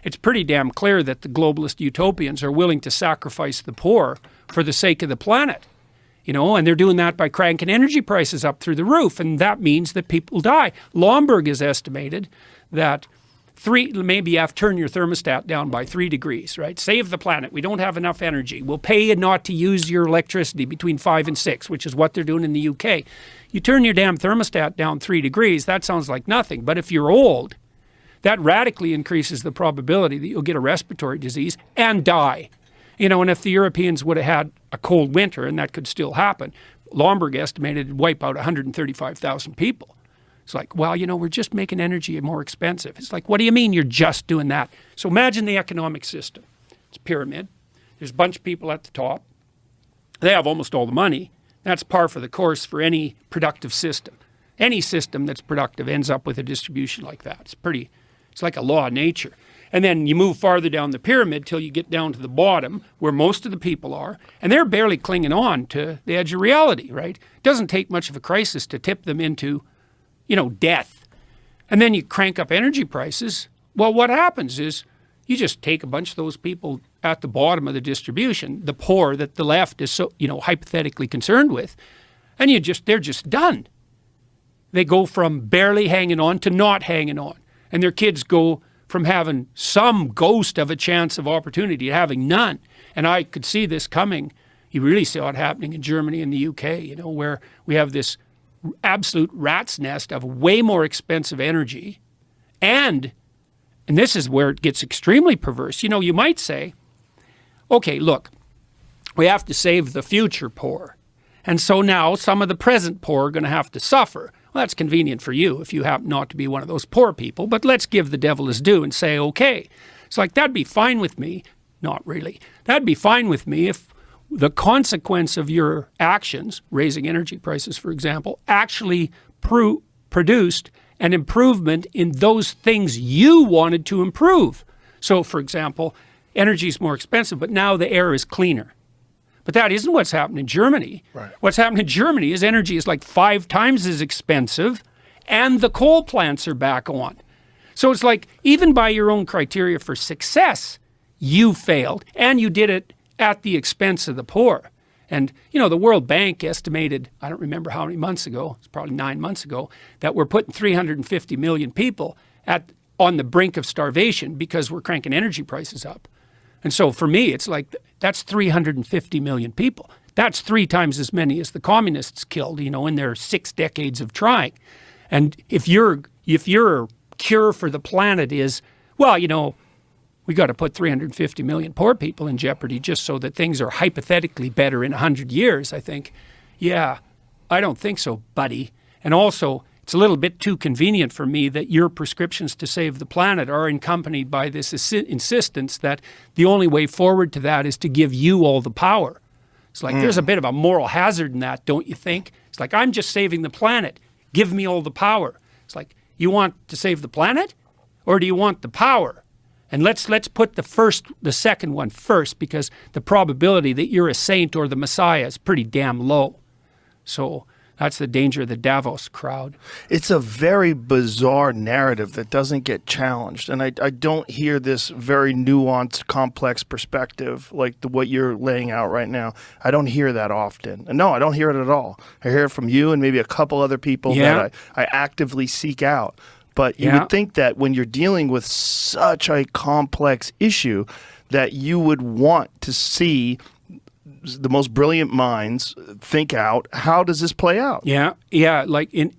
it's pretty damn clear that the globalist utopians are willing to sacrifice the poor for the sake of the planet. And they're doing that by cranking energy prices up through the roof, and that means that people die. Lomborg has estimated that maybe you have to turn your thermostat down by 3 degrees, right? Save the planet. We don't have enough energy. We'll pay you not to use your electricity between 5 and 6, which is what they're doing in the UK. You turn your damn thermostat down 3 degrees, that sounds like nothing. But if you're old, that radically increases the probability that you'll get a respiratory disease and die. And if the Europeans would have had a cold winter, and that could still happen, Lomborg estimated it'd wipe out 135,000 people. It's like, well, we're just making energy more expensive. It's like, what do you mean you're just doing that? So imagine the economic system. It's a pyramid. There's a bunch of people at the top. They have almost all the money. That's par for the course for any productive system. Any system that's productive ends up with a distribution like that. It's like a law of nature. And then you move farther down the pyramid till you get down to the bottom where most of the people are, and they're barely clinging on to the edge of reality, right? It doesn't take much of a crisis to tip them into, death. And then you crank up energy prices. Well, what happens is you just take a bunch of those people at the bottom of the distribution, the poor that the left is so, hypothetically concerned with, and they're just done. They go from barely hanging on to not hanging on. And their kids go from having some ghost of a chance of opportunity to having none. And I could see this coming. You really saw it happening in Germany and the UK, where we have this absolute rat's nest of way more expensive energy. And this is where it gets extremely perverse. You might say, okay, look, we have to save the future poor. And so now some of the present poor are going to have to suffer. Well, that's convenient for you if you happen not to be one of those poor people, but let's give the devil his due and say, okay. It's like, that'd be fine with me. Not really. That'd be fine with me if the consequence of your actions, raising energy prices, for example, actually produced an improvement in those things you wanted to improve. So, for example, energy is more expensive, but now the air is cleaner. But that isn't what's happened in Germany. Right. What's happened in Germany is energy is like 5 times as expensive, and the coal plants are back on. So it's like, even by your own criteria for success, you failed, and you did it at the expense of the poor. And, the World Bank estimated, I don't remember how many months ago, it's probably 9 months ago, that we're putting 350 million people on the brink of starvation because we're cranking energy prices up. And so for me, it's like, that's 350 million people. That's 3 times as many as the communists killed, in their 6 decades of trying. And if your cure for the planet is, well, we got to put 350 million poor people in jeopardy just so that things are hypothetically better in 100 years, I think, yeah, I don't think so, buddy. And also, it's a little bit too convenient for me that your prescriptions to save the planet are accompanied by this insistence that the only way forward to that is to give you all the power. It's like, there's a bit of a moral hazard in that, don't you think? It's like, I'm just saving the planet. Give me all the power. It's like, you want to save the planet? Or do you want the power? And let's put the second one first, because the probability that you're a saint or the Messiah is pretty damn low. So that's the danger of the Davos crowd. It's a very bizarre narrative that doesn't get challenged. And I don't hear this very nuanced, complex perspective like what you're laying out right now. I don't hear that often. And no, I don't hear it at all. I hear it from you and maybe a couple other people that I actively seek out. But you would think that when you're dealing with such a complex issue that you would want to see the most brilliant minds think out, how does this play out? Yeah. Like